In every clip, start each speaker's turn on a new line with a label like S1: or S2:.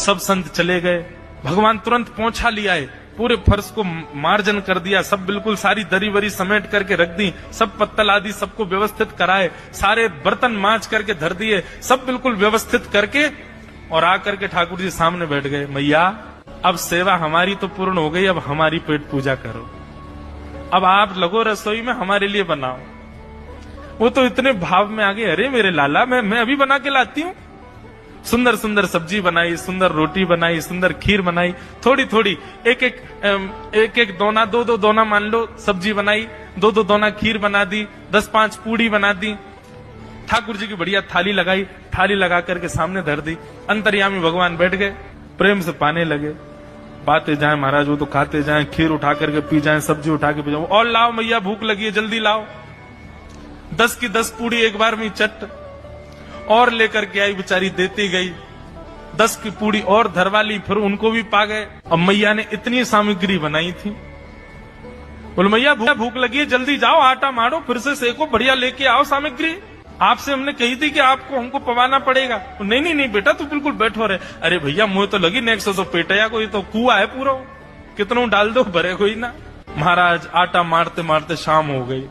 S1: सब संत चले गए, भगवान तुरंत पहुंचा लिया है, पूरे फर्श को मार्जन कर दिया, सब बिल्कुल सारी दरी वरी समेट करके रख दी, सब पत्तल आदि सबको व्यवस्थित कराए, सारे बर्तन मांज करके धर दिए, सब बिल्कुल व्यवस्थित करके और आकर के ठाकुर जी सामने बैठ गए। मैया अब सेवा हमारी तो पूर्ण हो गई, अब हमारी पेट पूजा करो, अब आप लगो रसोई में, हमारे लिए बनाओ। वो तो इतने भाव में आ गए, अरे मेरे लाला मैं अभी बना के लाती हूँ। सुंदर सुंदर सब्जी बनाई, सुंदर रोटी बनाई, सुंदर खीर बनाई, थोड़ी थोड़ी एक एक दोना, दो दोना मान लो सब्जी बनाई, दो दोना खीर बना दी, 10-5 पूड़ी बना दी, ठाकुर जी की बढ़िया थाली लगाई, थाली लगा करके सामने धर दी। अंतर्यामी भगवान बैठ गए, प्रेम से पाने लगे, बातें जाए महाराज, वो तो खाते जाए, खीर उठा करके पी जाए, सब्जी उठा के पी जाए, और लाओ मैया भूख लगी है जल्दी लाओ। 10 की 10 पूड़ी एक बार में चट और लेकर के आई, बेचारी देती गई, 10 की पूड़ी और धरवा ली, फिर उनको भी पा गए। अब मैया ने इतनी सामग्री बनाई थी, बोले मैया भूख लगी है जल्दी जाओ, आटा मारो, फिर से सेको, बढ़िया लेके आओ सामग्री, आपसे हमने कही थी कि आपको हमको पवाना पड़ेगा। नहीं बेटा तू बिल्कुल बैठो रहे। अरे भैया मुझे तो लगी नेक्स्ट तो पेटया कोई तो कुआ है पूरा, कितना डाल दो भरे कोई ना। महाराज आटा मारते मारते शाम हो गई,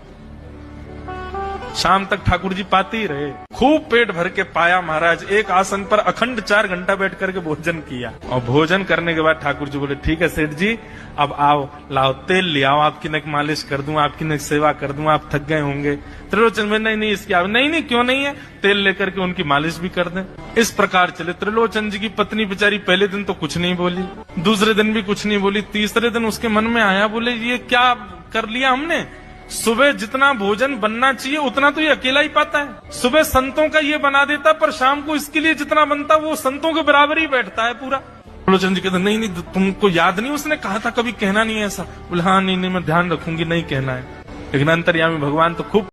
S1: शाम तक ठाकुर जी पाते ही रहे, खूब पेट भर के पाया महाराज, एक आसन पर अखंड 4 घंटा बैठ करके भोजन किया। और भोजन करने के बाद ठाकुर जी बोले ठीक है सेठ जी अब आओ, लाओ तेल ले आओ, आपकी नक मालिश कर दूं, आपकी नक सेवा कर दूं, आप थक गए होंगे। त्रिलोचन में नहीं इसकी नहीं क्यों नहीं है, तेल लेकर के उनकी मालिश भी कर दें। इस प्रकार चले। त्रिलोचन जी की पत्नी बेचारी पहले दिन तो कुछ नहीं बोली, दूसरे दिन भी कुछ नहीं बोली, तीसरे दिन उसके मन में आया, बोले ये क्या कर लिया हमने, सुबह जितना भोजन बनना चाहिए उतना तो ये अकेला ही पाता है, सुबह संतों का ये बना देता, पर शाम को इसके लिए जितना बनता वो संतों के बराबर ही बैठता है पूरा। त्रिलोचन जी कहते नहीं तुमको याद नहीं उसने कहा था कभी कहना नहीं है ऐसा। बोले हाँ नहीं मैं ध्यान रखूंगी, नहीं कहना है। लेकिन अंतर्यामी भगवान तो खूब